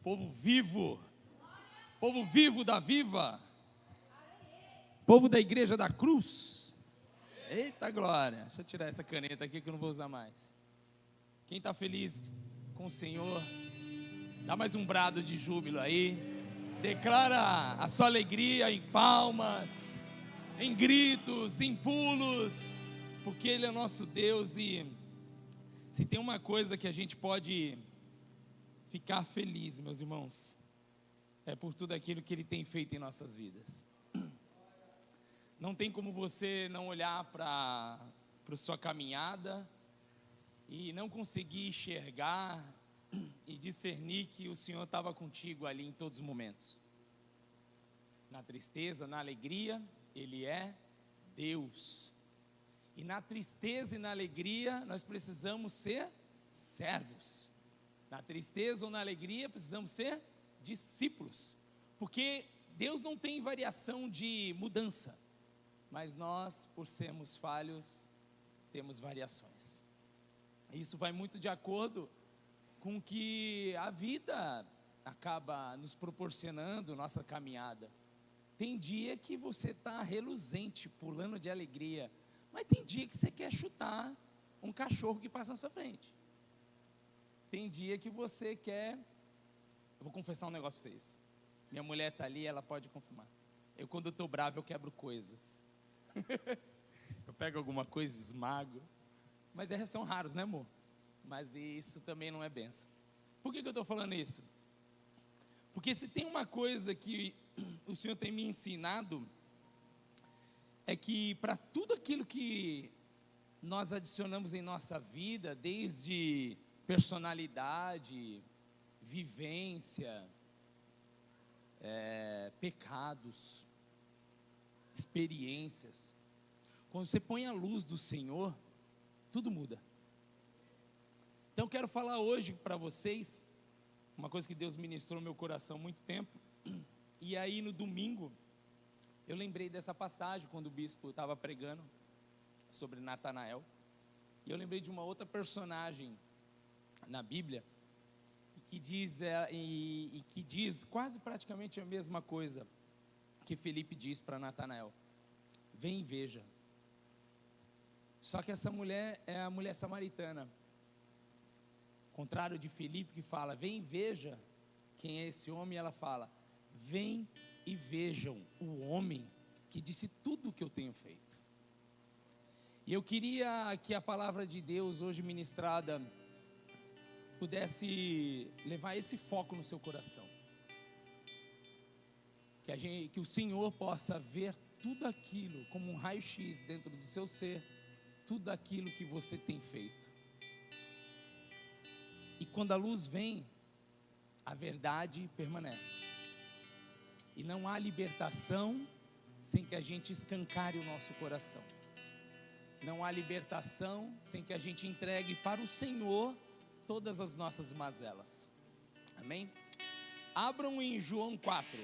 povo vivo da Viva, povo da Igreja da Cruz. Eita glória, deixa eu tirar essa caneta aqui que eu não vou usar mais. Quem está feliz com o Senhor, dá mais um brado de júbilo aí, declara a sua alegria em palmas, em gritos, em pulos, porque Ele é nosso Deus. E se tem uma coisa que a gente pode ficar feliz, meus irmãos, é por tudo aquilo que Ele tem feito em nossas vidas. Não tem como você não olhar para a sua caminhada e não conseguir enxergar e discernir que o Senhor estava contigo ali em todos os momentos. Na tristeza, na alegria, Ele é Deus. E na tristeza e na alegria, nós precisamos ser servos. Na tristeza ou na alegria, precisamos ser discípulos. Porque Deus não tem variação de mudança, mas nós, por sermos falhos, temos variações. Isso vai muito de acordo com que a vida acaba nos proporcionando, nossa caminhada. Tem dia que você está reluzente, pulando de alegria, mas tem dia que você quer chutar um cachorro que passa na sua frente. Tem dia que você quer... Eu vou confessar um negócio para vocês. Minha mulher está ali, ela pode confirmar. Quando eu estou bravo, eu quebro coisas. Eu pego alguma coisa, esmago. Mas são raros, né, amor? Mas isso também não é bênção. Por que eu estou falando isso? Porque se tem uma coisa que o Senhor tem me ensinado, é que para tudo aquilo que nós adicionamos em nossa vida, desde personalidade, vivência, pecados, experiências, quando você põe a luz do Senhor, tudo muda. Então eu quero falar hoje para vocês uma coisa que Deus ministrou no meu coração há muito tempo. E aí no domingo eu lembrei dessa passagem quando o bispo estava pregando sobre Natanael, e eu lembrei de uma outra personagem na Bíblia que diz quase praticamente a mesma coisa que Felipe diz para Natanael: vem e veja. Só que essa mulher é a mulher samaritana, contrário de Felipe, que fala vem e veja quem é esse homem. Ela fala: vem e vejam o homem que disse tudo o que eu tenho feito. E eu queria que a palavra de Deus hoje ministrada pudesse levar esse foco no seu coração, que o Senhor possa ver tudo aquilo como um raio-x dentro do seu ser, tudo aquilo que você tem feito. E quando a luz vem, a verdade permanece. E não há libertação sem que a gente escancare o nosso coração. Não há libertação sem que a gente entregue para o Senhor todas as nossas mazelas. Amém? Abram em João 4.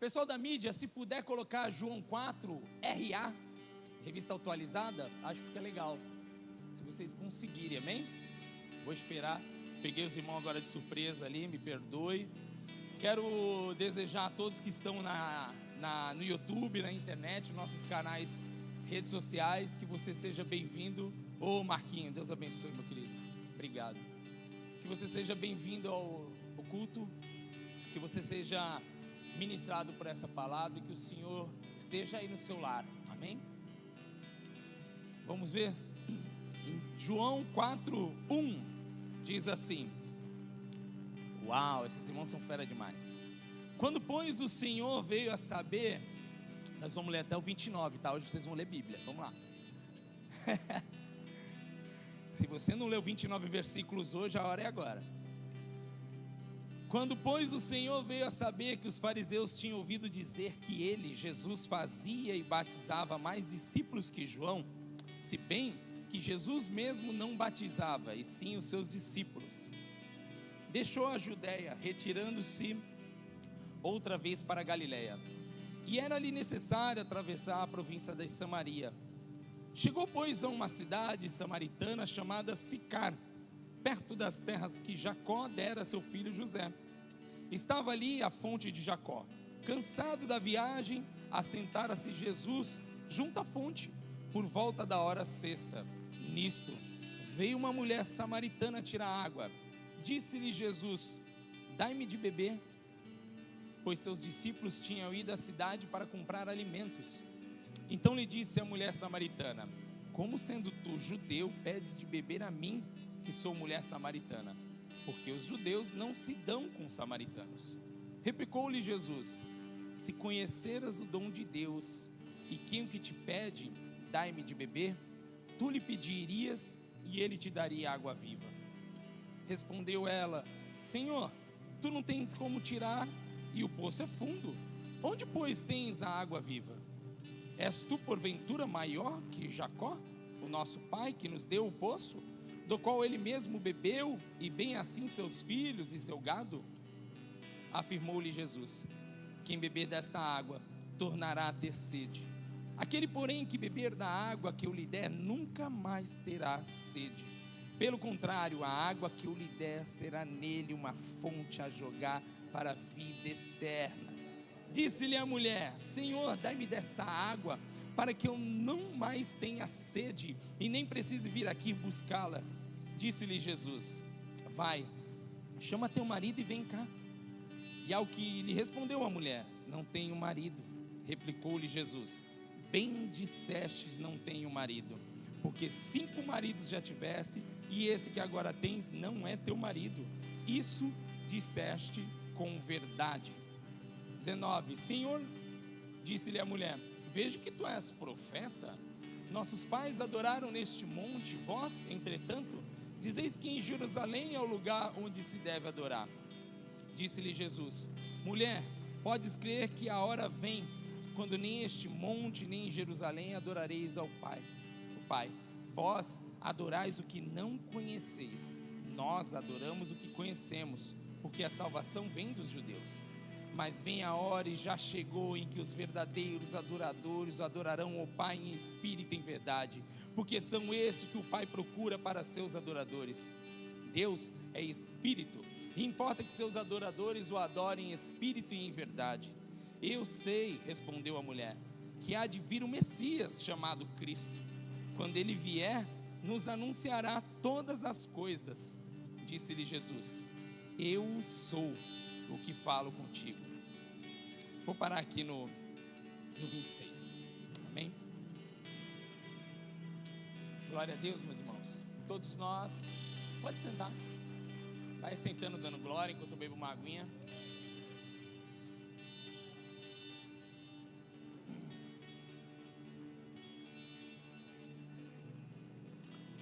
Pessoal da mídia, se puder colocar João 4, RA, revista atualizada, acho que fica legal. Se vocês conseguirem, amém? Vou esperar. Peguei os irmãos agora de surpresa ali, me perdoe. Quero desejar a todos que estão no YouTube, na internet, nossos canais, redes sociais, que você seja bem-vindo. Ô Marquinho, Deus abençoe, meu querido. Obrigado. Que você seja bem-vindo ao culto, que você seja ministrado por essa palavra e que o Senhor esteja aí no seu lar. Amém? Vamos ver? Em João 4:1 diz assim: uau, esses irmãos são fera demais. Quando, pois, o Senhor veio a saber, nós vamos ler até o 29, tá? Hoje vocês vão ler Bíblia, vamos lá. Se você não leu 29 versículos hoje, a hora é agora. Quando, pois, o Senhor veio a saber que os fariseus tinham ouvido dizer que ele, Jesus, fazia e batizava mais discípulos que João, se bem que Jesus mesmo não batizava, e sim os seus discípulos, deixou a Judéia, retirando-se outra vez para a Galiléia. E era-lhe necessário atravessar a província da Samaria. Chegou, pois, a uma cidade samaritana chamada Sicar, perto das terras que Jacó dera a seu filho José. Estava ali a fonte de Jacó. Cansado da viagem, assentara-se Jesus junto à fonte, por volta da hora sexta. Nisto, veio uma mulher samaritana tirar água. Disse-lhe Jesus: dai-me de beber. Pois seus discípulos tinham ido à cidade para comprar alimentos. Então lhe disse a mulher samaritana: como sendo tu judeu, pedes de beber a mim, que sou mulher samaritana? Porque os judeus não se dão com os samaritanos. Replicou-lhe Jesus: se conheceras o dom de Deus, e quem o que te pede, dai-me de beber, tu lhe pedirias, e ele te daria água viva. Respondeu ela: Senhor, tu não tens como tirar, e o poço é fundo. Onde, pois, tens a água viva? És tu, porventura, maior que Jacó, o nosso pai, que nos deu o poço, do qual ele mesmo bebeu, e bem assim seus filhos e seu gado? Afirmou-lhe Jesus: quem beber desta água, tornará a ter sede. Aquele, porém, que beber da água que eu lhe der, nunca mais terá sede. Pelo contrário, a água que eu lhe der será nele uma fonte a jorrar para a vida eterna. Disse-lhe a mulher: Senhor, dai-me dessa água, para que eu não mais tenha sede, e nem precise vir aqui buscá-la. Disse-lhe Jesus: vai, chama teu marido e vem cá. E ao que lhe respondeu a mulher: não tenho marido. Replicou-lhe Jesus: bem dissestes, não tenho marido, porque 5 maridos já tiveste, e esse que agora tens não é teu marido. Isso disseste com verdade. 19. Senhor, disse-lhe a mulher: vejo que tu és profeta. Nossos pais adoraram neste monte, vós, entretanto, dizeis que em Jerusalém é o lugar onde se deve adorar. Disse-lhe Jesus: mulher, podes crer que a hora vem, quando nem este monte, nem em Jerusalém adorareis ao Pai. O Pai, vós adorais o que não conheceis, nós adoramos o que conhecemos, porque a salvação vem dos judeus. Mas vem a hora, e já chegou, em que os verdadeiros adoradores adorarão o Pai em espírito e em verdade, porque são esses que o Pai procura para seus adoradores. Deus é espírito, e importa que seus adoradores o adorem em espírito e em verdade. Eu sei, respondeu a mulher, que há de vir o Messias, chamado Cristo. Quando ele vier, nos anunciará todas as coisas. Disse-lhe Jesus: eu sou o que falo contigo. Vou parar aqui no 26. Amém? Glória a Deus, meus irmãos. Todos nós, pode sentar. Vai sentando, dando glória, enquanto eu bebo uma aguinha.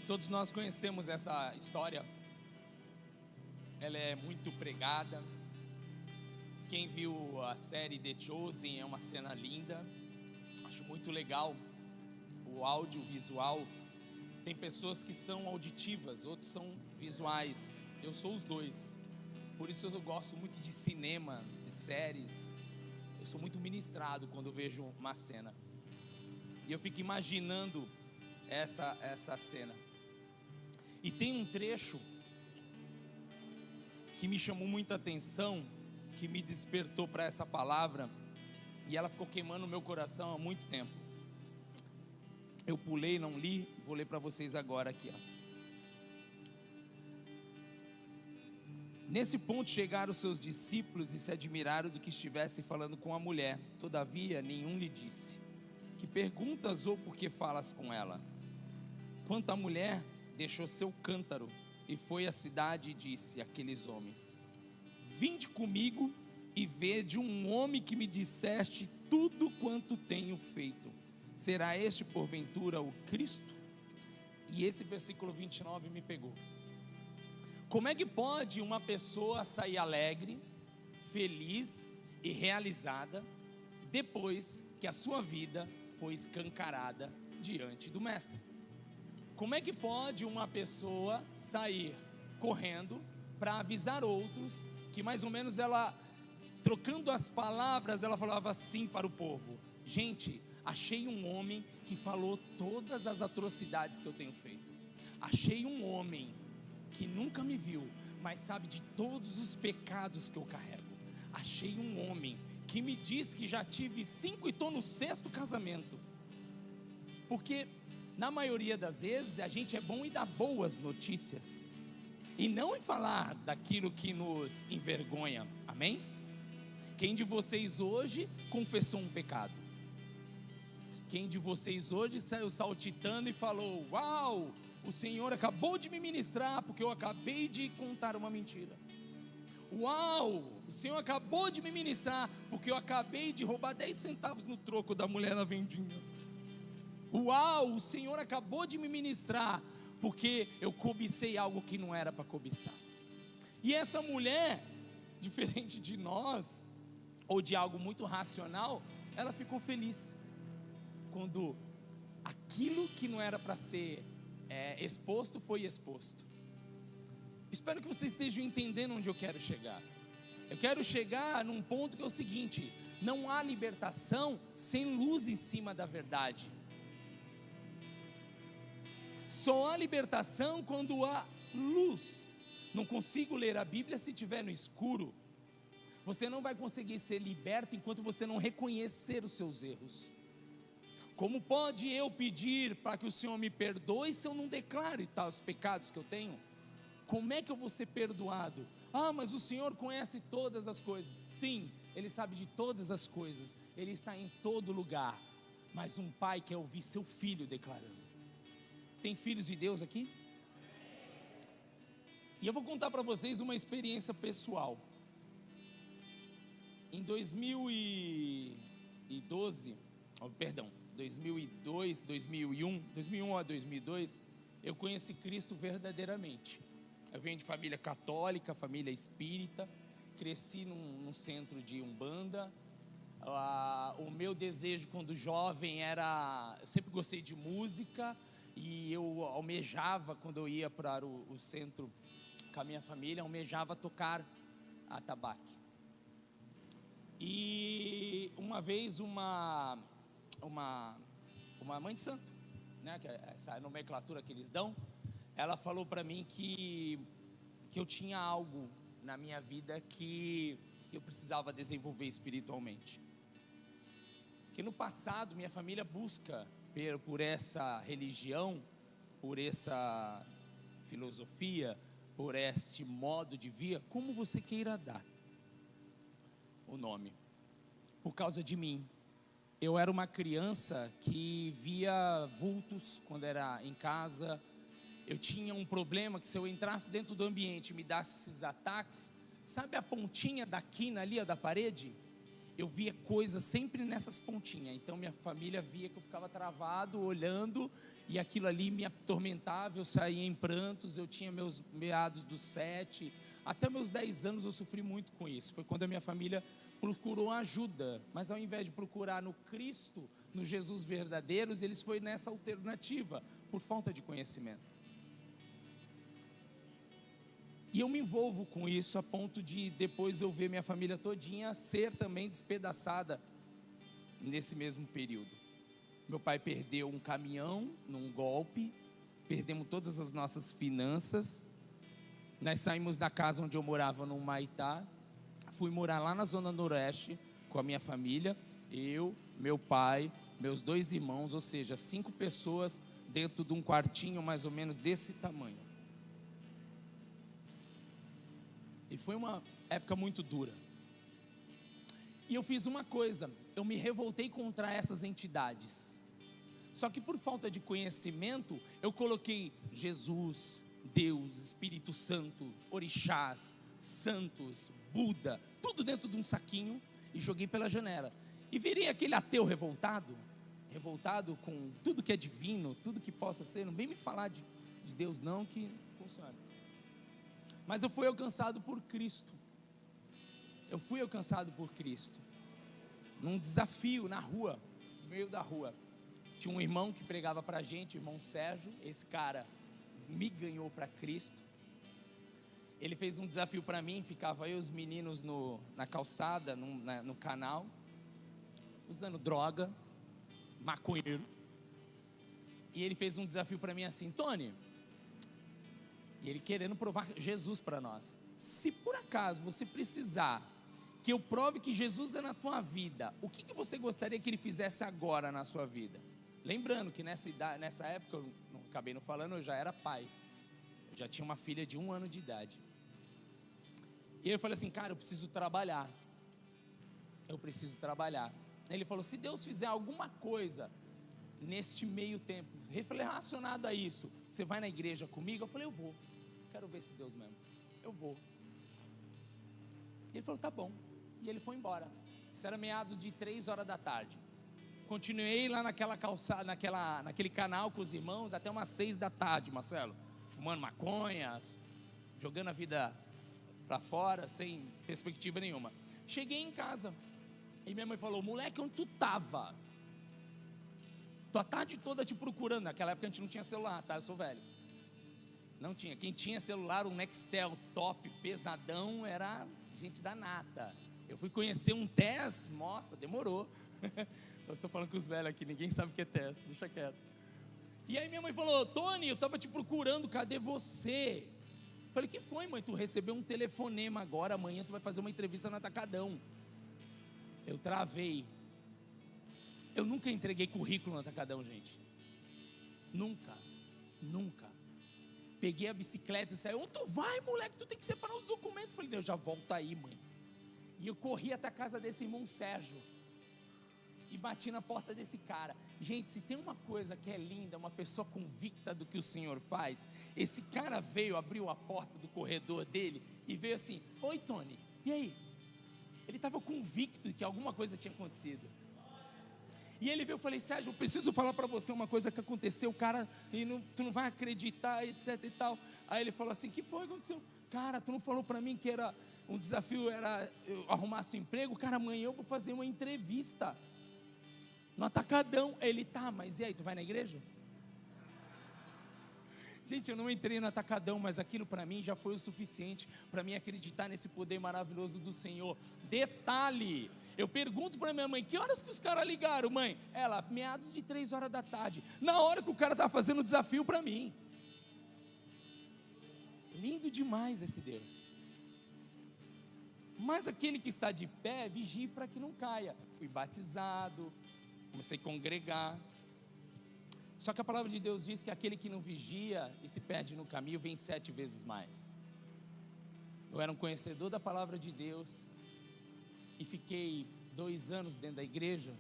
Todos nós conhecemos essa história. Ela é muito pregada. Quem viu a série The Chosen, é uma cena linda. Acho muito legal o audiovisual. Tem pessoas que são auditivas, outros são visuais. Eu sou os dois. Por isso eu gosto muito de cinema, de séries. Eu sou muito ministrado quando vejo uma cena. E eu fico imaginando essa cena. E tem um trecho que me chamou muita atenção, que me despertou para essa palavra, e ela ficou queimando o meu coração há muito tempo. Eu pulei, não li, vou ler para vocês agora aqui, ó. Nesse ponto chegaram os seus discípulos e se admiraram do que estivesse falando com a mulher. Todavia nenhum lhe disse: que perguntas ou por que falas com ela? Quanto à mulher, deixou seu cântaro e foi à cidade e disse àqueles homens: vinde comigo e vede um homem que me disseste tudo quanto tenho feito. Será este porventura o Cristo? E esse versículo 29 me pegou. Como é que pode uma pessoa sair alegre, feliz e realizada depois que a sua vida foi escancarada diante do Mestre? Como é que pode uma pessoa sair correndo para avisar outros que mais ou menos ela, trocando as palavras, ela falava assim para o povo: gente, achei um homem que falou todas as atrocidades que eu tenho feito. Achei um homem que nunca me viu, mas sabe de todos os pecados que eu carrego. Achei um homem que me diz que já tive 5 e estou no 6º casamento. Porque na maioria das vezes a gente é bom em dar boas notícias e não em falar daquilo que nos envergonha. Amém? Quem de vocês hoje confessou um pecado? Quem de vocês hoje saiu saltitando e falou: uau, o Senhor acabou de me ministrar porque eu acabei de contar uma mentira. Uau, o Senhor acabou de me ministrar porque eu acabei de roubar 10 centavos no troco da mulher na vendinha. Uau, o Senhor acabou de me ministrar porque eu cobicei algo que não era para cobiçar. E essa mulher, diferente de nós, ou de algo muito racional, ela ficou feliz quando aquilo que não era para ser exposto foi exposto. Espero que vocês estejam entendendo onde eu quero chegar. Eu quero chegar num ponto que é o seguinte: não há libertação sem luz em cima da verdade. Só há libertação quando há luz. Não consigo ler a Bíblia se estiver no escuro. Você não vai conseguir ser liberto enquanto você não reconhecer os seus erros. Como pode eu pedir para que o Senhor me perdoe se eu não declaro os pecados que eu tenho? Como é que eu vou ser perdoado? Ah, mas o Senhor conhece todas as coisas. Sim, Ele sabe de todas as coisas. Ele está em todo lugar. Mas um pai quer ouvir seu filho declarando. Tem filhos de Deus aqui? E eu vou contar para vocês uma experiência pessoal. Em 2002, a 2002, eu conheci Cristo verdadeiramente. Eu venho de família católica, família espírita, cresci num centro de Umbanda. O meu desejo quando jovem era, eu sempre gostei de música, e eu almejava, quando eu ia para o centro com a minha família, almejava tocar atabaque. E uma vez uma mãe de santo, né, que é essa nomenclatura que eles dão, ela falou para mim que eu tinha algo na minha vida que eu precisava desenvolver espiritualmente. Que no passado minha família busca por essa religião, por essa filosofia, por este modo de vida, como você queira dar o nome, por causa de mim. Eu era uma criança que via vultos quando era em casa. Eu tinha um problema que se eu entrasse dentro do ambiente e me dasse esses ataques, sabe a pontinha da quina ali, da parede? Eu via coisas sempre nessas pontinhas. Então minha família via que eu ficava travado, olhando, e aquilo ali me atormentava. Eu saía em prantos. Eu tinha meus meados dos 7 até meus 10 anos, eu sofri muito com isso. Foi quando a minha família procurou ajuda, mas ao invés de procurar no Cristo, no Jesus verdadeiro, eles foram nessa alternativa, por falta de conhecimento. E eu me envolvo com isso a ponto de depois eu ver minha família todinha ser também despedaçada nesse mesmo período. Meu pai perdeu um caminhão num golpe, perdemos todas as nossas finanças. Nós saímos da casa onde eu morava no Humaitá, fui morar lá na zona noroeste com a minha família, eu, meu pai, meus 2 irmãos, ou seja, 5 pessoas dentro de um quartinho mais ou menos desse tamanho. E foi uma época muito dura. E eu fiz uma coisa, eu me revoltei contra essas entidades. Só que por falta de conhecimento, eu coloquei Jesus, Deus, Espírito Santo, orixás, santos, Buda, tudo dentro de um saquinho e joguei pela janela. E virei aquele ateu revoltado com tudo que é divino, tudo que possa ser. Não vem me falar de Deus não, que funciona. Mas eu fui alcançado por Cristo. Eu fui alcançado por Cristo num desafio na rua, no meio da rua. Tinha um irmão que pregava pra gente, o irmão Sérgio. Esse cara me ganhou para Cristo. Ele fez um desafio para mim, ficava eu e os meninos na calçada, no canal, usando droga, maconheiro. E ele fez um desafio para mim assim: Tony, E ele querendo provar Jesus para nós. Se por acaso você precisar que eu prove que Jesus é na tua vida, o que você gostaria que ele fizesse agora na sua vida? Lembrando que nessa época, eu acabei não falando, eu já era pai. Eu já tinha uma filha de 1 ano de idade. E eu falei assim, cara, eu preciso trabalhar. Eu preciso trabalhar. Ele falou, se Deus fizer alguma coisa neste meio tempo, relacionado a isso, você vai na igreja comigo? Eu falei, eu vou. Quero ver se Deus mesmo. Eu vou. Ele falou, tá bom. E ele foi embora. Isso era meados de 3 horas da tarde. Continuei lá naquela calçada, naquele canal com os irmãos até umas 6 da tarde, Marcelo. Fumando maconha, jogando a vida para fora, sem perspectiva nenhuma. Cheguei em casa e minha mãe falou, moleque, onde tu tava? Tô a tarde toda te procurando. Naquela época a gente não tinha celular, tá? Eu sou velho. Não tinha. Quem tinha celular, um Nextel top, pesadão, era gente da nata. Eu fui conhecer um TES, nossa, demorou. Eu estou falando com os velhos aqui, ninguém sabe o que é TES, deixa quieto. E aí minha mãe falou, Tony, eu estava te procurando, cadê você? Eu falei, que foi, mãe? Tu recebeu um telefonema agora, amanhã tu vai fazer uma entrevista no Atacadão. Eu travei. Eu nunca entreguei currículo no Atacadão, gente. Nunca. Peguei a bicicleta e saí, onde tu vai, moleque? Tu tem que separar os documentos. Eu falei, Deus, já volto aí, mãe. E eu corri até a casa desse irmão Sérgio e bati na porta desse cara. Gente, se tem uma coisa que é linda, uma pessoa convicta do que o Senhor faz, esse cara veio, abriu a porta do corredor dele e veio assim, oi Tony, e aí? Ele estava convicto de que alguma coisa tinha acontecido. E ele veio, eu falei, Sérgio, eu preciso falar para você uma coisa que aconteceu, cara, e tu não vai acreditar, etc e tal. Aí ele falou assim, que foi que aconteceu? Cara, tu não falou para mim que era um desafio, era eu arrumasse um emprego? Cara, amanhã eu vou fazer uma entrevista no Atacadão. Ele, tá, mas e aí, tu vai na igreja? Gente, eu não entrei no Atacadão, mas aquilo para mim já foi o suficiente para mim acreditar nesse poder maravilhoso do Senhor. Detalhe, eu pergunto para minha mãe, que horas que os caras ligaram, mãe? Ela, meados de 3 horas da tarde, na hora que o cara estava fazendo o desafio para mim. Lindo demais esse Deus. Mas aquele que está de pé, vigie para que não caia. Fui batizado, comecei a congregar. Só que a palavra de Deus diz que aquele que não vigia e se perde no caminho, vem 7 vezes mais. Eu era um conhecedor da palavra de Deus e fiquei 2 anos dentro da igreja.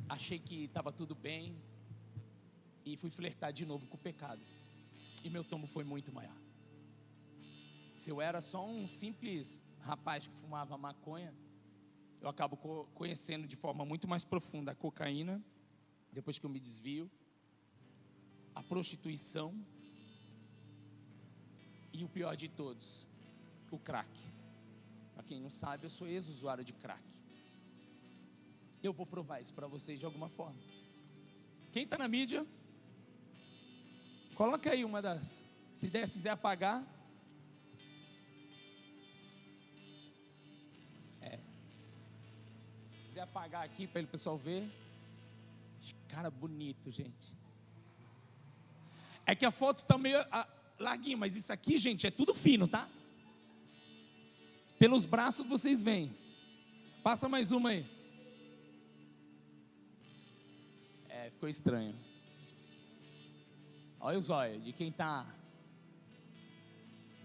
Achei que estava tudo bem e fui flertar de novo com o pecado. E meu tombo foi muito maior. Se eu era só um simples rapaz que fumava maconha, eu acabo conhecendo de forma muito mais profunda a cocaína, depois que eu me desvio, a prostituição e o pior de todos, o crack. Para quem não sabe, eu sou ex-usuário de crack. Eu vou provar isso para vocês de alguma forma. Quem está na mídia, coloca aí uma das, se quiser apagar. Se quiser apagar aqui para o pessoal ver. Cara bonito, gente. É que a foto está meio larguinha, mas isso aqui, gente, é tudo fino, tá? Pelos braços vocês veem. Passa mais uma aí. Ficou estranho. Olha os olhos de quem está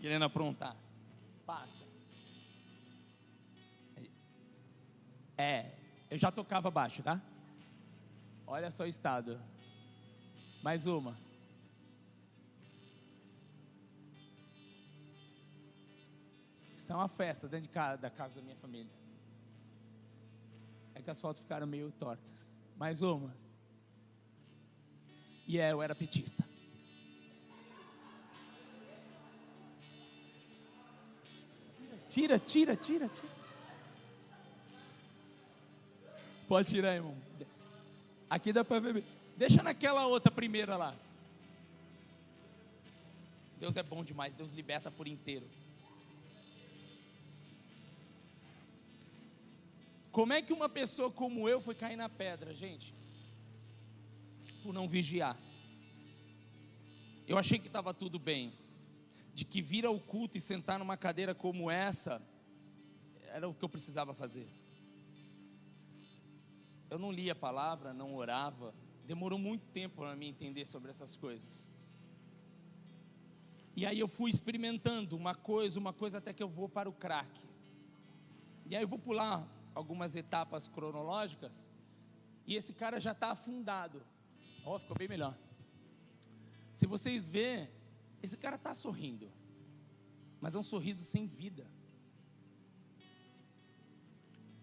querendo aprontar. Passa. Eu já tocava baixo, tá? Olha só o estado. Mais uma. Isso é uma festa dentro da casa da minha família. É que as fotos ficaram meio tortas. Mais uma. E eu era petista. Tira. Pode tirar, irmão. Aqui dá para ver. Deixa naquela outra primeira lá. Deus é bom demais. Deus liberta por inteiro. Como é que uma pessoa como eu foi cair na pedra, gente? Por não vigiar. Eu achei que estava tudo bem. de que vir ao culto e sentar numa cadeira como essa era o que eu precisava fazer. Eu não lia a palavra, não orava, demorou muito tempo para mim entender sobre essas coisas. E aí eu fui experimentando uma coisa, até que eu vou para o crack. E aí eu vou pular algumas etapas cronológicas, e esse cara já está afundado. Ó, ficou bem melhor. Se vocês verem, esse cara está sorrindo, mas é um sorriso sem vida.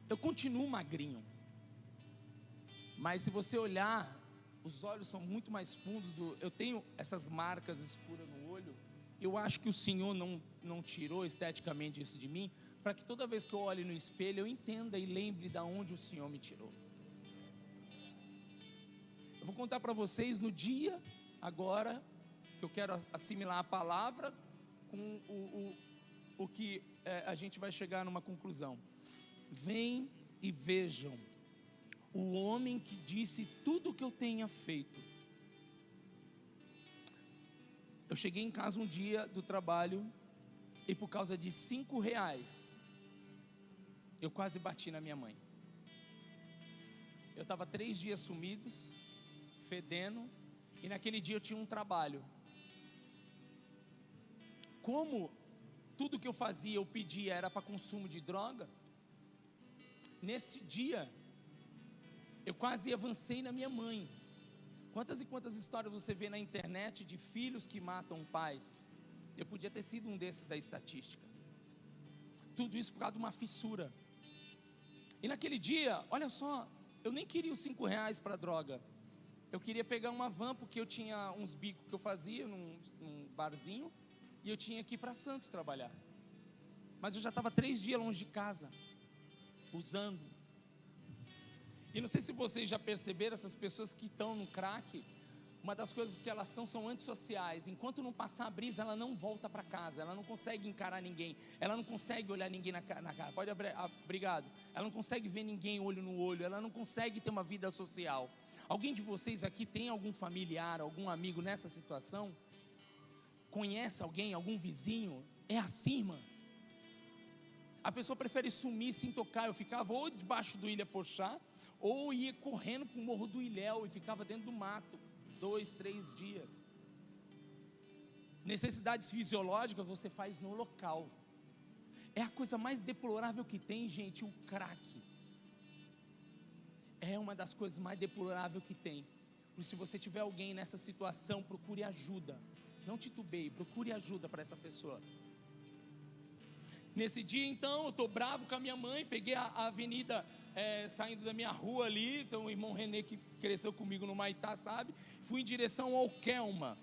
Eu continuo magrinho, mas se você olhar, os olhos são muito mais fundos. Eu tenho essas marcas escuras no olho. Eu acho que o Senhor não tirou esteticamente isso de mim, para que toda vez que eu olhe no espelho, eu entenda e lembre de onde o Senhor me tirou. Eu vou contar para vocês no dia, agora, que eu quero assimilar a palavra com o que a gente vai chegar numa conclusão. Vem e vejam o homem que disse tudo o que eu tenha feito. Eu cheguei em casa um dia do trabalho, e por causa de R$5, eu quase bati na minha mãe. Eu estava 3 dias sumidos, fedendo, e naquele dia eu tinha um trabalho. Como tudo que eu fazia, eu pedia, era para consumo de droga, nesse dia, eu quase avancei na minha mãe. Quantas e quantas histórias você vê na internet de filhos que matam pais? Eu podia ter sido um desses da estatística. Tudo isso por causa de uma fissura. E naquele dia, olha só, eu nem queria os R$5 para droga. Eu queria pegar uma van, porque eu tinha uns bicos que eu fazia num barzinho, e eu tinha que ir para Santos trabalhar. Mas eu já estava 3 dias longe de casa, usando. E não sei se vocês já perceberam, essas pessoas que estão no crack, uma das coisas que elas são antissociais. Enquanto não passar a brisa, ela não volta para casa, ela não consegue encarar ninguém, ela não consegue olhar ninguém na cara. Pode obrigado. Ela não consegue ver ninguém olho no olho, ela não consegue ter uma vida social. Alguém de vocês aqui tem algum familiar, algum amigo nessa situação? Conhece alguém, algum vizinho? É assim, irmã. A pessoa prefere sumir sem tocar. Eu ficava ou debaixo do Ilha Pochá, ou ia correndo para o Morro do Ilhéu e ficava dentro do mato 2, 3 dias. Necessidades fisiológicas você faz no local. É a coisa mais deplorável que tem, gente, o crack. É uma das coisas mais deploráveis que tem. Por isso, se você tiver alguém nessa situação, procure ajuda. Não titubeie, procure ajuda para essa pessoa. Nesse dia, então, eu estou bravo com a minha mãe. Peguei a avenida, saindo da minha rua ali. Então, o irmão Renê, que cresceu comigo no Maitá, sabe? Fui em direção ao Kelma,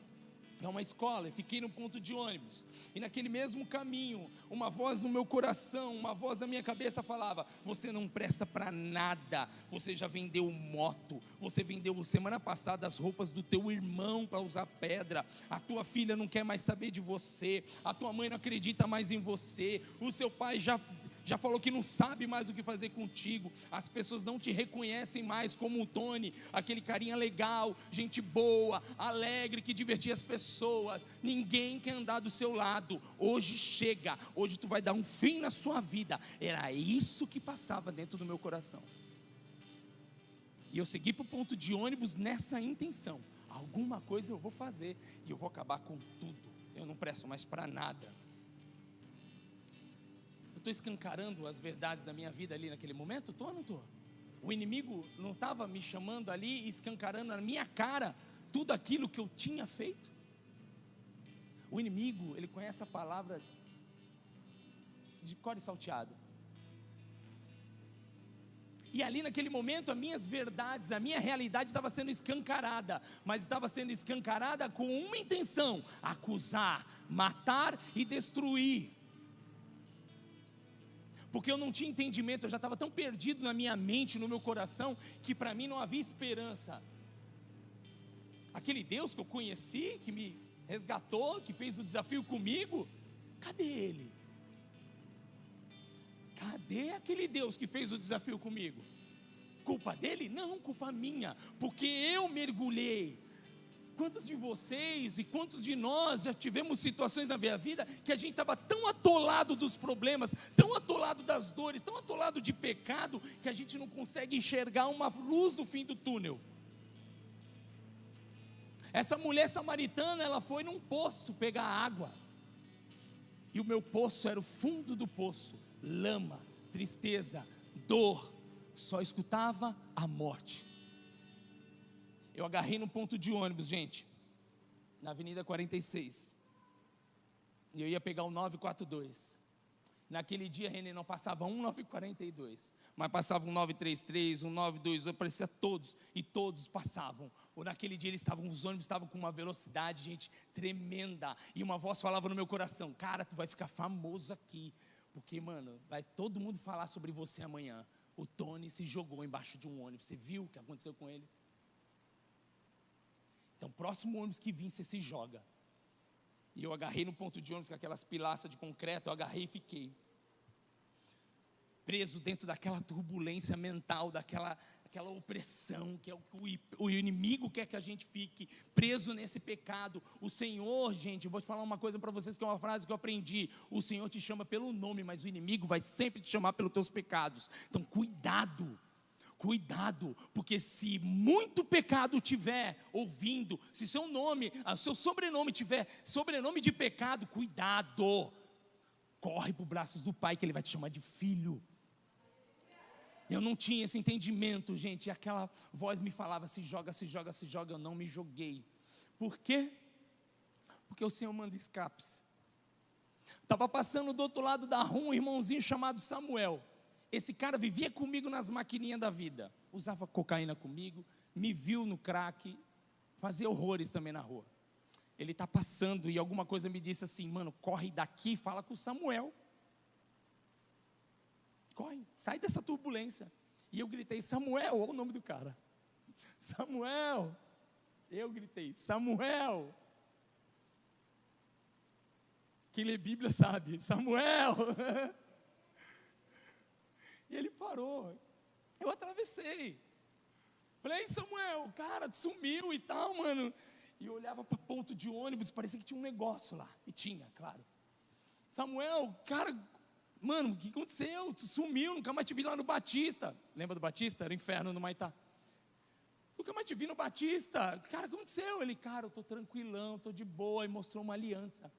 é uma escola, e fiquei no ponto de ônibus. E naquele mesmo caminho, uma voz no meu coração, uma voz na minha cabeça falava: você não presta para nada, você já vendeu moto, você vendeu semana passada as roupas do teu irmão para usar pedra, a tua filha não quer mais saber de você, a tua mãe não acredita mais em você, o seu pai já falou que não sabe mais o que fazer contigo, as pessoas não te reconhecem mais como o Tony, aquele carinha legal, gente boa, alegre, que divertia as pessoas. Ninguém quer andar do seu lado. Hoje chega, hoje tu vai dar um fim na sua vida. Era isso que passava dentro do meu coração. E eu segui para o ponto de ônibus nessa intenção: alguma coisa eu vou fazer e eu vou acabar com tudo. Eu não presto mais para nada. Estou escancarando as verdades da minha vida ali naquele momento? Estou ou não estou? O inimigo não estava me chamando ali e escancarando na minha cara tudo aquilo que eu tinha feito? O inimigo, ele conhece a palavra de cor e salteado. E ali naquele momento, as minhas verdades, a minha realidade estava sendo escancarada, mas estava sendo escancarada com uma intenção: acusar, matar e destruir. Porque eu não tinha entendimento, eu já estava tão perdido na minha mente, no meu coração, que para mim não havia esperança. Aquele Deus que eu conheci, que me resgatou, que fez o desafio comigo, cadê Ele? Cadê aquele Deus que fez o desafio comigo? Culpa dele? Não, culpa minha, porque eu mergulhei. Quantos de vocês e quantos de nós já tivemos situações na minha vida que a gente estava tão atolado dos problemas, tão atolado das dores, tão atolado de pecado, que a gente não consegue enxergar uma luz no fim do túnel? Essa mulher samaritana, ela foi num poço pegar água, e o meu poço era o fundo do poço, lama, tristeza, dor, só escutava a morte. Eu agarrei no ponto de ônibus, gente, na Avenida 46, e eu ia pegar o 942. Naquele dia, René, não passava um 942, mas passava um 933, um 922, aparecia todos, e todos passavam. Ou naquele dia os ônibus estavam com uma velocidade, gente, tremenda, e uma voz falava no meu coração: cara, tu vai ficar famoso aqui, porque, mano, vai todo mundo falar sobre você amanhã. O Tony se jogou embaixo de um ônibus, você viu o que aconteceu com ele? Então, próximo ônibus que vir, você se joga. E eu agarrei no ponto de ônibus com aquelas pilastras de concreto, eu agarrei e fiquei preso dentro daquela turbulência mental, daquela opressão, que é o que o inimigo quer que a gente fique, preso nesse pecado. O Senhor, gente, eu vou te falar uma coisa para vocês, que é uma frase que eu aprendi: o Senhor te chama pelo nome, mas o inimigo vai sempre te chamar pelos teus pecados. Então cuidado, porque se muito pecado tiver ouvindo, se seu nome, seu sobrenome tiver sobrenome de pecado, cuidado, corre para os braços do Pai, que Ele vai te chamar de filho. Eu não tinha esse entendimento, gente, e aquela voz me falava: se joga, se joga, se joga. Eu não me joguei. Por quê? Porque o Senhor manda escapes. Estava passando do outro lado da rua um irmãozinho chamado Samuel. Esse cara vivia comigo nas maquininhas da vida, usava cocaína comigo, me viu no crack, fazia horrores também na rua. Ele está passando e alguma coisa me disse assim: mano, corre daqui, fala com o Samuel. Corre, sai dessa turbulência. E eu gritei: Samuel, olha o nome do cara. Samuel. Eu gritei: Samuel. Quem lê Bíblia sabe, Samuel. E ele parou. Eu atravessei. Falei: Samuel, cara, tu sumiu e tal, mano. E eu olhava para ponto de ônibus, parecia que tinha um negócio lá. E tinha, claro. Samuel, cara, mano, o que aconteceu? Tu sumiu, nunca mais te vi lá no Batista. Lembra do Batista? Era o inferno no Maitá. Nunca mais te vi no Batista. Cara, o que aconteceu? Ele: cara, eu tô tranquilão, tô de boa. E mostrou uma aliança.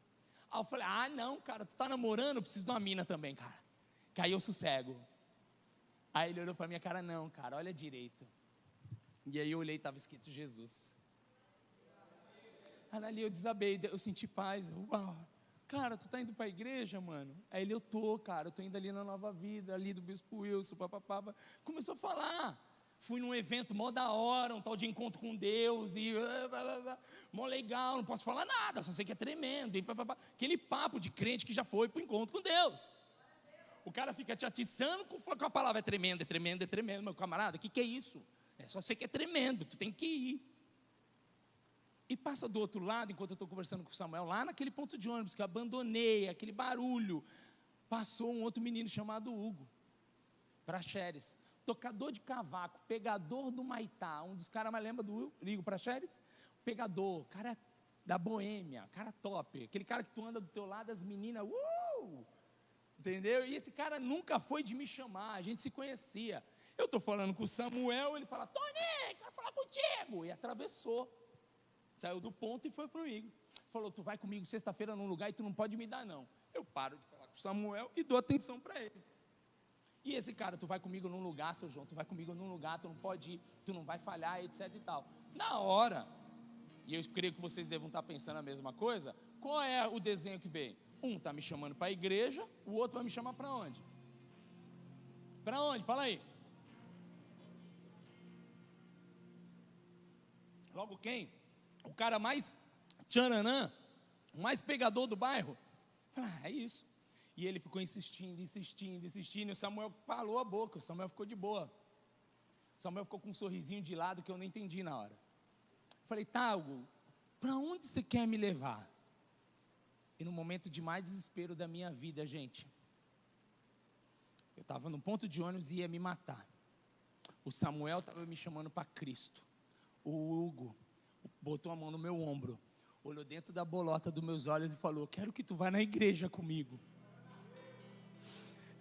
Aí eu falei: ah, não, cara, tu tá namorando? Eu preciso de uma mina também, cara. Que aí eu sossego. Aí ele olhou para minha cara: não, cara, olha direito. E aí eu olhei e estava escrito Jesus. Aí ali eu desabei, eu senti paz. Uau, cara, tu tá indo para a igreja, mano? Aí ele: eu tô, cara, eu tô indo ali na Nova Vida, ali do Bispo Wilson, papapá. Começou a falar. Fui num evento mó da hora, um tal de encontro com Deus, e mó legal, não posso falar nada, só sei que é tremendo, e aquele papo de crente que já foi para o encontro com Deus. O cara fica te atiçando com a palavra: é tremendo, é tremendo, é tremendo. Meu camarada, o que é isso? É só sei que é tremendo, tu tem que ir. E passa do outro lado, enquanto eu estou conversando com o Samuel, lá naquele ponto de ônibus que eu abandonei, aquele barulho, passou um outro menino chamado Hugo Praxeres, tocador de cavaco, pegador do Maitá, um dos caras mais lembra do Hugo Praxeres? Pegador, cara da boêmia, cara top, aquele cara que tu anda do teu lado, as meninas, entendeu? E esse cara nunca foi de me chamar, a gente se conhecia. Eu estou falando com o Samuel, ele fala: Tony, quero falar contigo. E atravessou, saiu do ponto e foi comigo. Falou: tu vai comigo sexta-feira num lugar e tu não pode me dar não. Eu paro de falar com o Samuel e dou atenção para ele. E esse cara: tu vai comigo num lugar, seu João, tu vai comigo num lugar, tu não pode ir, tu não vai falhar, etc e tal. Na hora, e eu creio que vocês devam estar pensando a mesma coisa, qual é o desenho que vem? Um está me chamando para a igreja, o outro vai me chamar para onde? Para onde? Fala aí. Logo quem? O cara mais tcharanã, o mais pegador do bairro. É isso. E ele ficou insistindo, e o Samuel falou a boca, o Samuel ficou de boa. O Samuel ficou com um sorrisinho de lado que eu não entendi na hora. Falei: tá, Hugo, para onde você quer me levar? E no momento de mais desespero da minha vida, gente, eu estava no ponto de ônibus e ia me matar. O Samuel estava me chamando para Cristo. O Hugo, o botou a mão no meu ombro, olhou dentro da bolota dos meus olhos e falou: quero que tu vá na igreja comigo.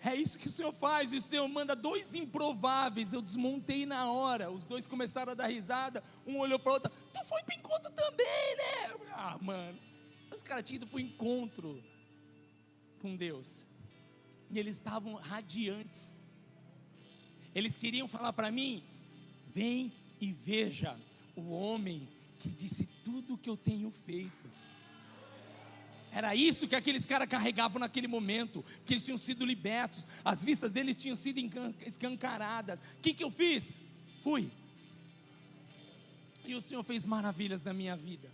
É isso que o Senhor faz. O Senhor manda dois improváveis. Eu desmontei na hora. Os dois começaram a dar risada. Um olhou para o outro: tu foi para o encontro também, né? Ah, mano, os caras tinham ido para o encontro com Deus, e eles estavam radiantes. Eles queriam falar para mim: vem e veja o homem que disse tudo o que eu tenho feito. Era isso que aqueles caras carregavam naquele momento, que eles tinham sido libertos, as vistas deles tinham sido escancaradas. O que eu fiz? Fui. E o Senhor fez maravilhas na minha vida.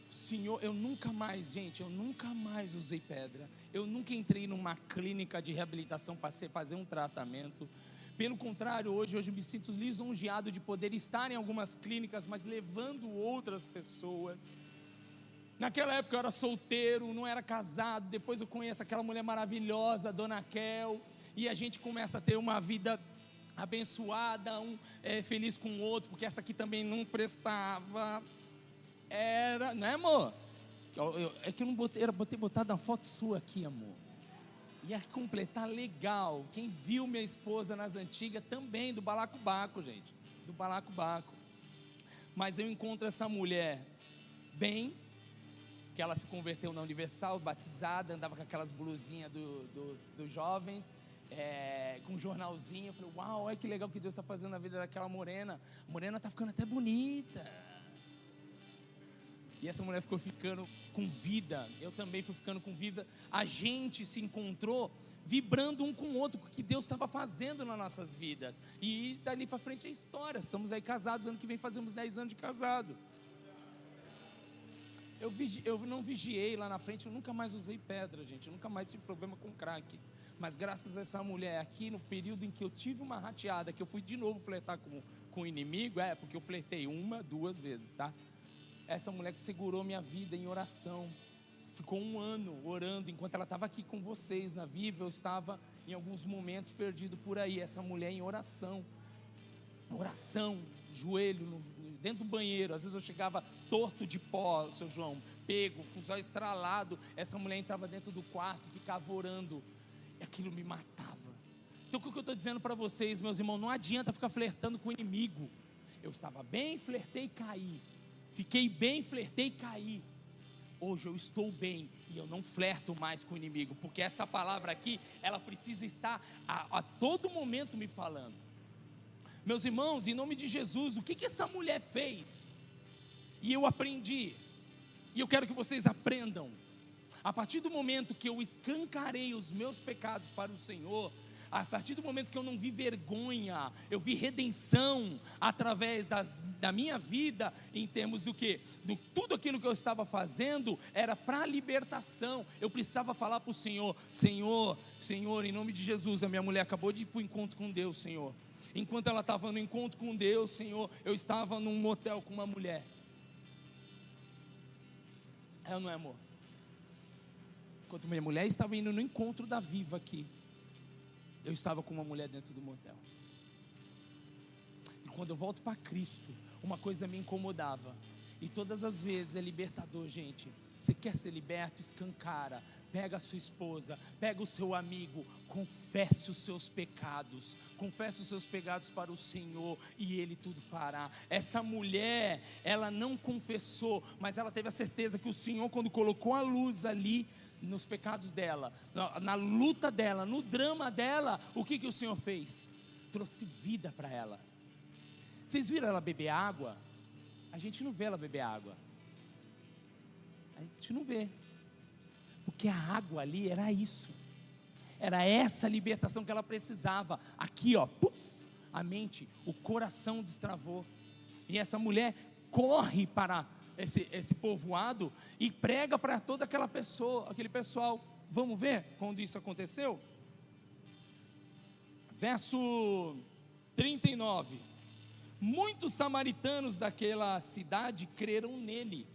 Senhor, eu nunca mais usei pedra. Eu nunca entrei numa clínica de reabilitação para fazer um tratamento. Pelo contrário, hoje eu me sinto lisonjeado de poder estar em algumas clínicas, mas levando outras pessoas. Naquela época eu era solteiro, não era casado. Depois eu conheço aquela mulher maravilhosa, Dona Kel, e a gente começa a ter uma vida abençoada, um feliz com o outro, porque essa aqui também não prestava. Não é, amor? É que eu não botei, botado uma foto sua aqui, amor. Ia completar legal. Quem viu minha esposa nas antigas também, do balacobaco, gente, do balacobaco. Mas eu encontro essa mulher bem, que ela se converteu na Universal, batizada, andava com aquelas blusinhas dos jovens, com um jornalzinho. Eu falei: uau, olha que legal que Deus está fazendo na vida daquela morena. A morena está ficando até bonita. E essa mulher ficou ficando com vida, eu também fui ficando com vida. A gente se encontrou vibrando um com o outro, com o que Deus estava fazendo nas nossas vidas. E dali para frente é história. Estamos aí casados, ano que vem fazemos 10 anos de casado. Eu não vigiei lá na frente, eu nunca mais usei pedra, gente, eu nunca mais tive problema com crack. Mas graças a essa mulher aqui, no período em que eu tive uma rateada, que eu fui de novo flertar com o inimigo, porque eu flertei 1, 2 vezes, tá? Essa mulher que segurou minha vida em oração, ficou 1 ano orando, enquanto ela estava aqui com vocês na Viva, eu estava em alguns momentos perdido por aí. Essa mulher em oração, joelho dentro do banheiro. Às vezes eu chegava torto de pó, seu João, pego, com os olhos estralados. Essa mulher entrava dentro do quarto, ficava orando, e aquilo me matava. Então o que eu estou dizendo para vocês, meus irmãos, não adianta ficar flertando com o inimigo. Eu estava bem, flertei e caí. Fiquei bem, flertei e caí. Hoje eu estou bem e eu não flerto mais com o inimigo, porque essa palavra aqui, ela precisa estar a todo momento me falando. Meus irmãos, em nome de Jesus, o que essa mulher fez? E eu aprendi, e eu quero que vocês aprendam. A partir do momento que eu escancarei os meus pecados para o Senhor, a partir do momento que eu não vi vergonha, eu vi redenção através da minha vida, em termos do quê? Tudo aquilo que eu estava fazendo era para libertação. Eu precisava falar para o Senhor: Senhor, em nome de Jesus, a minha mulher acabou de ir para o encontro com Deus, Senhor. Enquanto ela estava no encontro com Deus, Senhor, eu estava num motel com uma mulher. É ou não é, amor? Enquanto minha mulher estava indo no encontro da Viva aqui, eu estava com uma mulher dentro do motel. E quando eu volto para Cristo, uma coisa me incomodava. E todas as vezes é libertador, gente. Você quer ser liberto? Escancara. Pega a sua esposa, pega o seu amigo, confesse os seus pecados. Confesse os seus pecados para o Senhor e Ele tudo fará. Essa mulher, ela não confessou, mas ela teve a certeza que o Senhor, quando colocou a luz ali nos pecados dela, na luta dela, no drama dela, o que o Senhor fez? Trouxe vida para ela. Vocês viram ela beber água? A gente não vê ela beber água. A gente não vê. Porque a água ali era isso. Era essa libertação que ela precisava. Aqui, ó, puf, a mente, o coração destravou. E essa mulher corre para esse povoado e prega para toda aquela pessoa, aquele pessoal. Vamos ver quando isso aconteceu? Verso 39. Muitos samaritanos daquela cidade creram nele,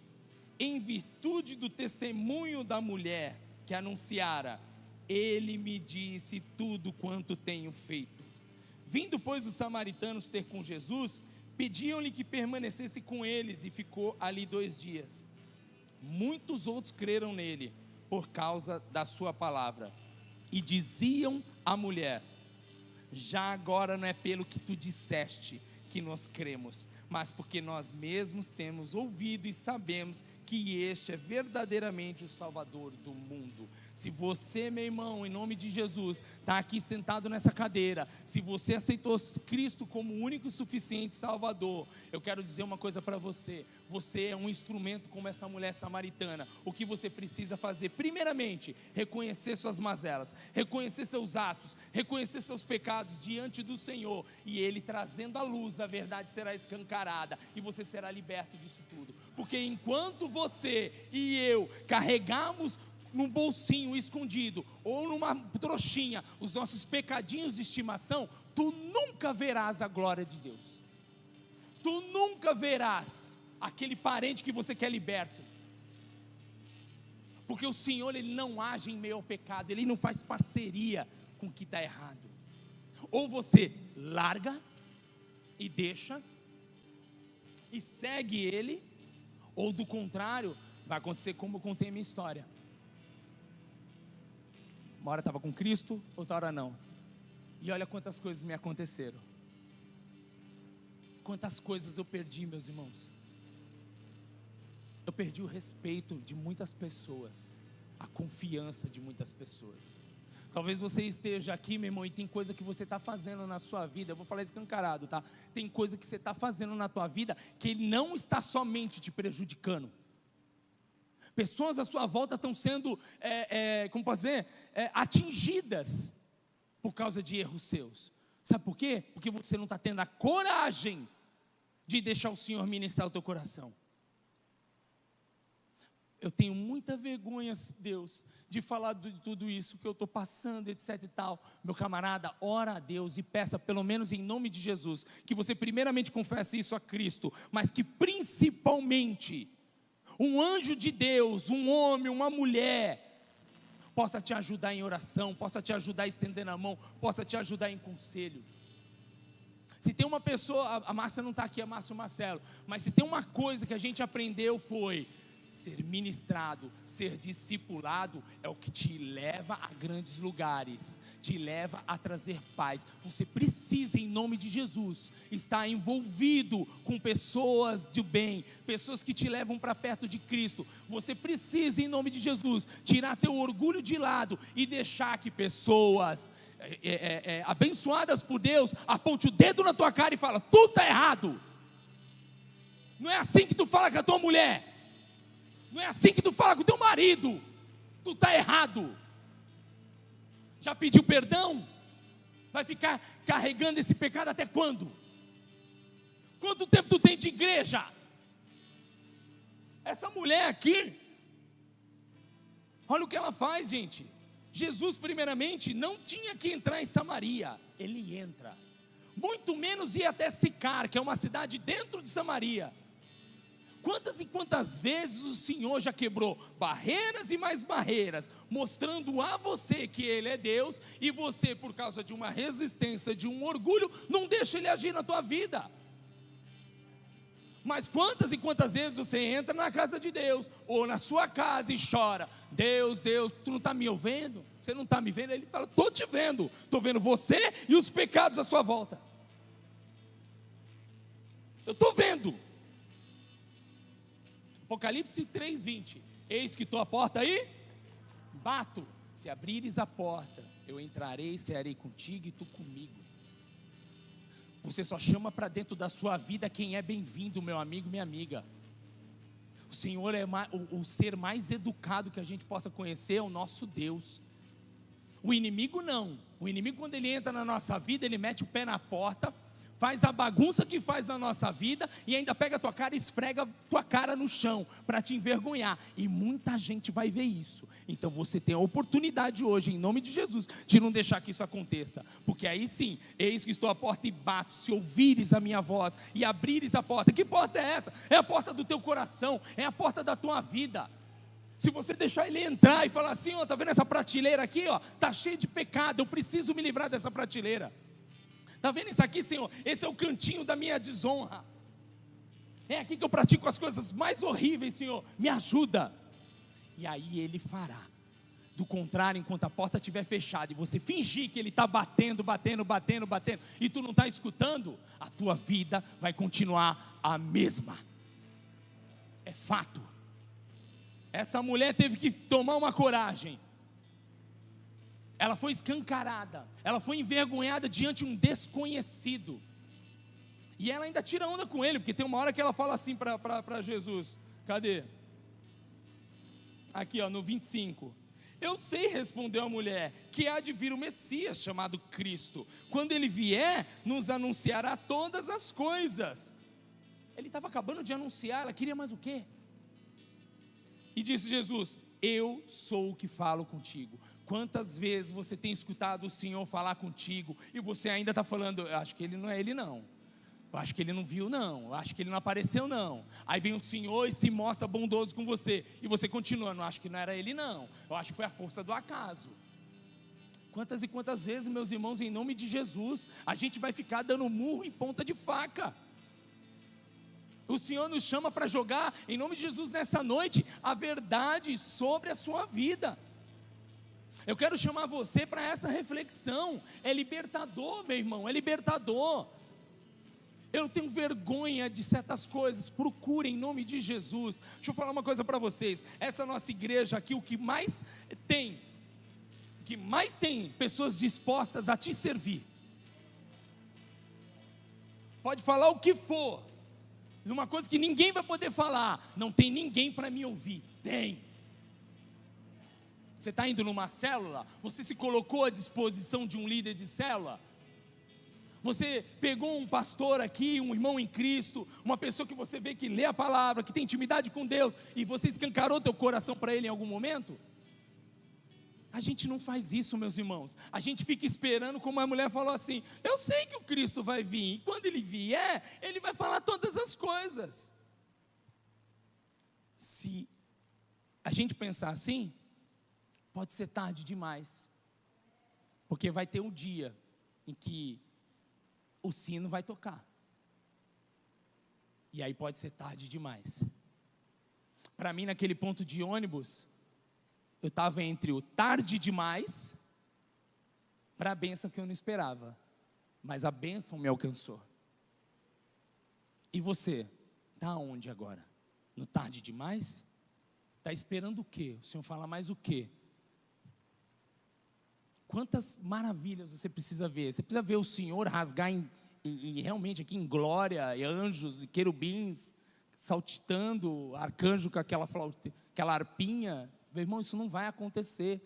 em virtude do testemunho da mulher que anunciara: ele me disse tudo quanto tenho feito. Vindo, pois, os samaritanos ter com Jesus, Pediam-lhe que permanecesse com eles, e ficou ali 2 dias. Muitos outros creram nele, por causa da sua palavra. E diziam à mulher: já agora não é pelo que tu disseste que nós cremos, mas porque nós mesmos temos ouvido e sabemos que este é verdadeiramente o Salvador do mundo. Se você, meu irmão, em nome de Jesus, está aqui sentado nessa cadeira, se você aceitou Cristo como o único e suficiente Salvador, eu quero dizer uma coisa para você: você é um instrumento como essa mulher samaritana. O que você precisa fazer? Primeiramente, reconhecer suas mazelas, reconhecer seus atos, reconhecer seus pecados diante do Senhor, e Ele trazendo à luz, a verdade será escancarada, e você será liberto disso tudo. Porque enquanto você e eu carregamos num bolsinho escondido, ou numa trouxinha, os nossos pecadinhos de estimação, tu nunca verás a glória de Deus. Tu nunca verás aquele parente que você quer liberto. Porque o Senhor, Ele não age em meio ao pecado, Ele não faz parceria com o que está errado. Ou você larga e deixa e segue Ele, ou do contrário, vai acontecer como eu contei a minha história. Uma hora estava com Cristo, outra hora não. E olha quantas coisas me aconteceram. Quantas coisas eu perdi, meus irmãos. Eu perdi o respeito de muitas pessoas, a confiança de muitas pessoas. Talvez você esteja aqui, meu irmão, e tem coisa que você está fazendo na sua vida. Eu vou falar escancarado, tá? Tem coisa que você está fazendo na tua vida que Ele não está somente te prejudicando. Pessoas à sua volta estão sendo, como pode dizer, atingidas por causa de erros seus. Sabe por quê? Porque você não está tendo a coragem de deixar o Senhor ministrar o teu coração. Eu tenho muita vergonha, Deus, de falar de tudo isso que eu estou passando, etc e tal. Meu camarada, ora a Deus e peça, pelo menos em nome de Jesus, que você primeiramente confesse isso a Cristo, mas que principalmente um anjo de Deus, um homem, uma mulher, possa te ajudar em oração, possa te ajudar a estender a mão, possa te ajudar em conselho. Se tem uma pessoa, a Márcia não está aqui, a Márcia e o Marcelo, mas se tem uma coisa que a gente aprendeu foi: ser ministrado, ser discipulado é o que te leva a grandes lugares, te leva a trazer paz. Você precisa, em nome de Jesus, estar envolvido com pessoas de bem, pessoas que te levam para perto de Cristo. Você precisa, em nome de Jesus, tirar teu orgulho de lado e deixar que pessoas abençoadas por Deus aponte o dedo na tua cara e fala: tu está errado. Não é assim que tu fala com a tua mulher. Não é assim que tu fala com o teu marido. Tu está errado. Já pediu perdão? Vai ficar carregando esse pecado até quando? Quanto tempo tu tem de igreja? Essa mulher aqui, olha o que ela faz, gente. Jesus primeiramente não tinha que entrar em Samaria. Ele entra. Muito menos ir até Sicar, que é uma cidade dentro de Samaria. Quantas e quantas vezes o Senhor já quebrou barreiras e mais barreiras, mostrando a você que Ele é Deus, e você, por causa de uma resistência, de um orgulho, não deixa Ele agir na tua vida. Mas quantas e quantas vezes você entra na casa de Deus, ou na sua casa, e chora: Deus, Deus, tu não está me ouvindo? Você não está me vendo? Ele fala: estou te vendo, estou vendo você e os pecados à sua volta. Eu estou vendo. Apocalipse 3:20, eis que estou à porta aí, bato, se abrires a porta, eu entrarei e cearei contigo e tu comigo. Você só chama para dentro da sua vida quem é bem-vindo, meu amigo, minha amiga. O Senhor é o ser mais educado que a gente possa conhecer, é o nosso Deus. O inimigo não. O inimigo, quando ele entra na nossa vida, ele mete o pé na porta, faz a bagunça que faz na nossa vida, e ainda pega a tua cara e esfrega a tua cara no chão, para te envergonhar, e muita gente vai ver isso. Então você tem a oportunidade hoje, em nome de Jesus, de não deixar que isso aconteça, porque aí sim, eis que estou à porta e bato, se ouvires a minha voz, e abrires a porta. Que porta é essa? É a porta do teu coração, é a porta da tua vida. Se você deixar ele entrar e falar assim: ó, tá vendo essa prateleira aqui, ó, tá cheia de pecado, eu preciso me livrar dessa prateleira. Está vendo isso aqui, Senhor? Esse é o cantinho da minha desonra. É aqui que eu pratico as coisas mais horríveis, Senhor. Me ajuda. E aí Ele fará. Do contrário, enquanto a porta estiver fechada e você fingir que Ele está batendo, e tu não está escutando, a tua vida vai continuar a mesma. É fato. Essa mulher teve que tomar uma coragem. Ela foi escancarada, ela foi envergonhada diante de um desconhecido. E ela ainda tira onda com ele, porque tem uma hora que ela fala assim para Jesus. Cadê? Aqui no 25. Eu sei, respondeu a mulher, que há de vir o Messias, chamado Cristo. Quando ele vier, nos anunciará todas as coisas. Ele estava acabando de anunciar, ela queria mais o quê? E disse Jesus, eu sou o que falo contigo. Quantas vezes você tem escutado o Senhor falar contigo, e você ainda está falando, eu acho que ele não é ele não. Eu acho que ele não viu não, eu acho que ele não apareceu não. Aí vem o Senhor e se mostra bondoso com você, e você continua, não, acho que não era ele não, eu acho que foi a força do acaso. Quantas e quantas vezes, meus irmãos, em nome de Jesus, a gente vai ficar dando murro em ponta de faca. O Senhor nos chama para jogar, em nome de Jesus, nessa noite, a verdade sobre a sua vida. Eu quero chamar você para essa reflexão, é libertador, meu irmão, é libertador. Eu não tenho vergonha de certas coisas, procure em nome de Jesus. Deixa eu falar uma coisa para vocês, essa nossa igreja aqui, o que mais tem pessoas dispostas a te servir. Pode falar o que for, uma coisa que ninguém vai poder falar, não tem ninguém para me ouvir, tem. Você está indo numa célula, você se colocou à disposição de um líder de célula, você pegou um pastor aqui, um irmão em Cristo, uma pessoa que você vê que lê a palavra, que tem intimidade com Deus, e você escancarou teu coração para ele em algum momento? A gente não faz isso, meus irmãos. A gente fica esperando, como a mulher falou assim, eu sei que o Cristo vai vir, e quando ele vier, ele vai falar todas as coisas. Se a gente pensar assim, pode ser tarde demais, porque vai ter um dia em que o sino vai tocar, e aí pode ser tarde demais. Para mim, naquele ponto de ônibus, eu estava entre o tarde demais para a bênção que eu não esperava, mas a bênção me alcançou. E você, está onde agora? No tarde demais? Está esperando o quê? O Senhor fala mais o quê? Quantas maravilhas você precisa ver? Você precisa ver o Senhor rasgar realmente aqui em glória, e anjos e querubins saltitando, arcanjo com aquela arpinha. Meu irmão, isso não vai acontecer.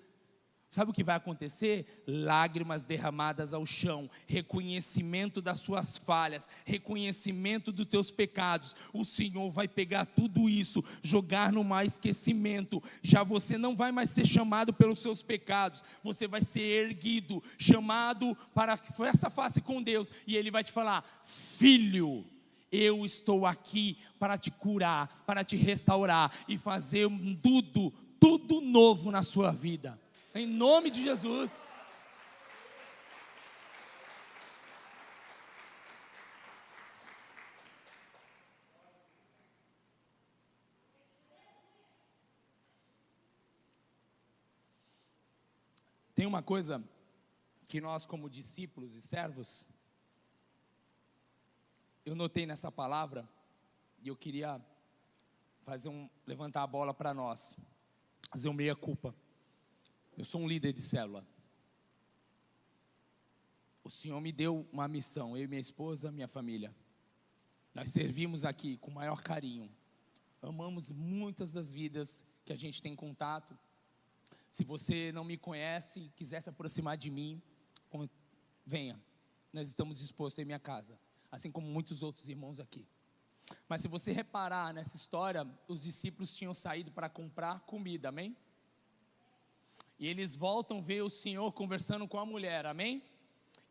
Sabe o que vai acontecer? Lágrimas derramadas ao chão, reconhecimento das suas falhas, reconhecimento dos teus pecados. O Senhor vai pegar tudo isso, jogar no mar esquecimento. Já você não vai mais ser chamado pelos seus pecados, você vai ser erguido, chamado para essa face com Deus, e Ele vai te falar: filho, eu estou aqui para te curar, para te restaurar e fazer tudo novo na sua vida. Em nome de Jesus. Tem uma coisa que nós, como discípulos e servos, eu notei nessa palavra, e eu queria levantar a bola para nós, fazer um meia-culpa. Eu sou um líder de célula. O Senhor me deu uma missão, eu e minha esposa, minha família. Nós servimos aqui com o maior carinho. Amamos muitas das vidas que a gente tem contato. Se você não me conhece e quiser se aproximar de mim, venha. Nós estamos dispostos em minha casa, assim como muitos outros irmãos aqui. Mas se você reparar nessa história, os discípulos tinham saído para comprar comida, amém? E eles voltam ver o Senhor conversando com a mulher, amém?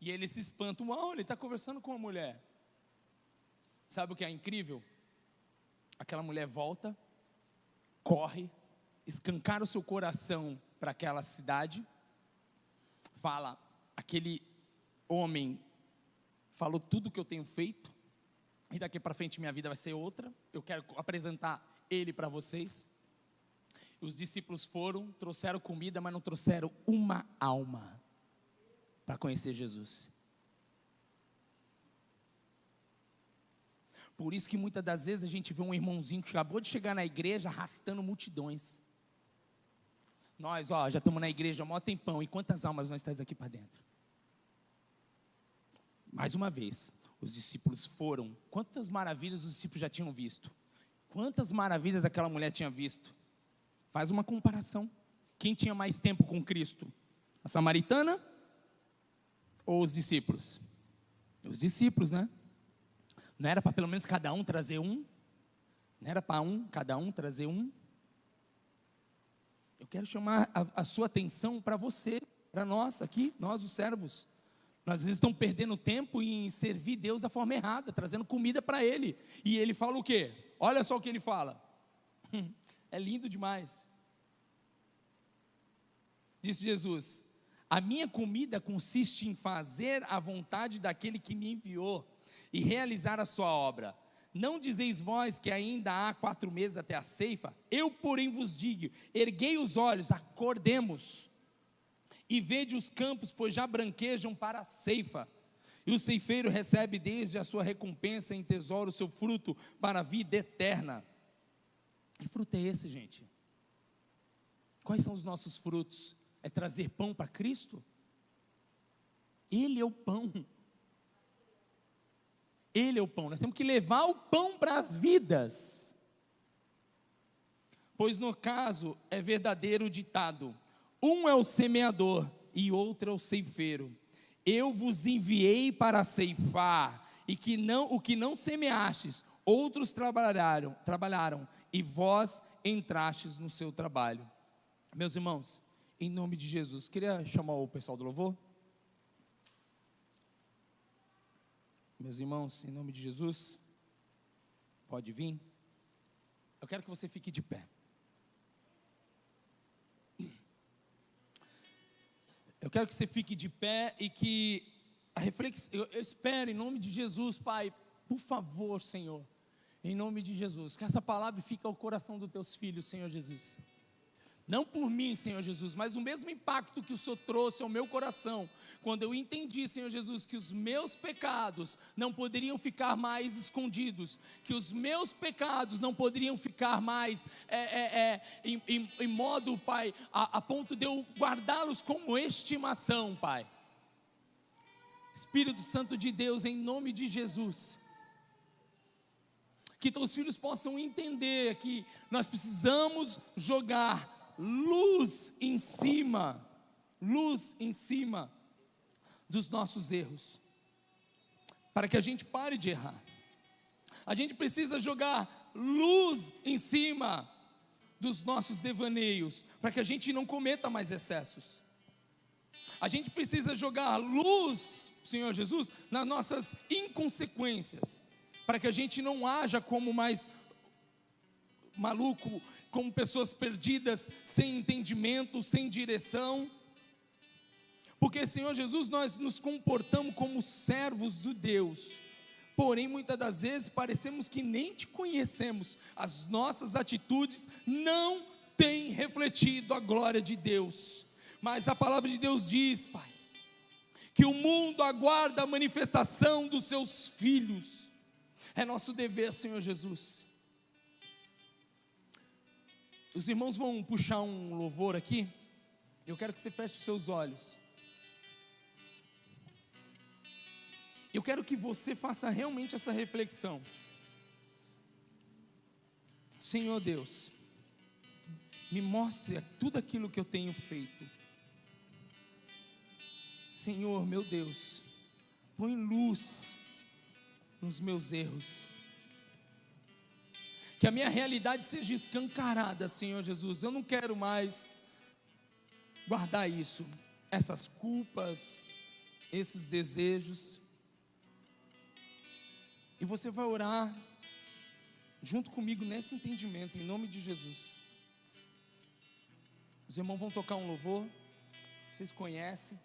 E eles se espantam, uau, ele está conversando com a mulher. Sabe o que é incrível? Aquela mulher volta, corre, escancara o seu coração para aquela cidade, fala, aquele homem falou tudo que eu tenho feito, e daqui para frente minha vida vai ser outra. Eu quero apresentar ele para vocês. Os discípulos foram, trouxeram comida, mas não trouxeram uma alma para conhecer Jesus. Por isso que muitas das vezes a gente vê um irmãozinho que acabou de chegar na igreja arrastando multidões. Nós, já estamos na igreja há maior tempão, e quantas almas nós estamos aqui para dentro? Mais uma vez, os discípulos foram. Quantas maravilhas os discípulos já tinham visto? Quantas maravilhas aquela mulher tinha visto? Faz uma comparação. Quem tinha mais tempo com Cristo? A samaritana ou os discípulos? Os discípulos, né? Não era para pelo menos cada um trazer um? Não era para cada um trazer um? Eu quero chamar a sua atenção para você, para nós aqui, nós os servos. Nós às vezes estamos perdendo tempo em servir Deus da forma errada, trazendo comida para Ele. E Ele fala o quê? Olha só o que Ele fala. É lindo demais. Disse Jesus: a minha comida consiste em fazer a vontade daquele que me enviou e realizar a sua obra. Não dizeis vós que ainda há 4 meses até a ceifa? Eu, porém, vos digo: erguei os olhos, acordemos, e vede os campos, pois já branquejam para a ceifa. E o ceifeiro recebe desde a sua recompensa em tesouro o seu fruto para a vida eterna. Que fruto é esse, gente? Quais são os nossos frutos? É trazer pão para Cristo? Ele é o pão. Ele é o pão. Nós temos que levar o pão para as vidas. Pois no caso é verdadeiro o ditado: um é o semeador e outro é o ceifeiro. Eu vos enviei para ceifar, e o que não semeastes, outros trabalharam, e vós entrastes no seu trabalho. Meus irmãos, em nome de Jesus, queria chamar o pessoal do louvor. Meus irmãos, em nome de Jesus, pode vir. Eu quero que você fique de pé. Eu quero que você fique de pé e que a reflexão, eu espero em nome de Jesus, Pai, por favor, Senhor, em nome de Jesus, que essa palavra fique ao coração dos teus filhos, Senhor Jesus. Não por mim, Senhor Jesus, mas o mesmo impacto que o Senhor trouxe ao meu coração, quando eu entendi, Senhor Jesus, que os meus pecados não poderiam ficar mais escondidos, que os meus pecados não poderiam ficar mais em modo, Pai, a ponto de eu guardá-los como estimação, Pai. Espírito Santo de Deus, em nome de Jesus, que teus filhos possam entender que nós precisamos jogar luz em cima dos nossos erros, para que a gente pare de errar. A gente precisa jogar luz em cima dos nossos devaneios, para que a gente não cometa mais excessos. A gente precisa jogar luz, Senhor Jesus, nas nossas inconsequências, para que a gente não haja como mais maluco, como pessoas perdidas, sem entendimento, sem direção. Porque, Senhor Jesus, nós nos comportamos como servos de Deus, porém muitas das vezes parecemos que nem te conhecemos. As nossas atitudes não têm refletido a glória de Deus. Mas a palavra de Deus diz, Pai, que o mundo aguarda a manifestação dos seus filhos. É nosso dever, Senhor Jesus. Os irmãos vão puxar um louvor aqui. Eu quero que você feche os seus olhos. Eu quero que você faça realmente essa reflexão. Senhor Deus, me mostre tudo aquilo que eu tenho feito. Senhor, meu Deus, põe luz nos meus erros. Que a minha realidade seja escancarada, Senhor Jesus. Eu não quero mais guardar isso, essas culpas, esses desejos. E você vai orar junto comigo nesse entendimento, em nome de Jesus. Os irmãos vão tocar um louvor, vocês conhecem.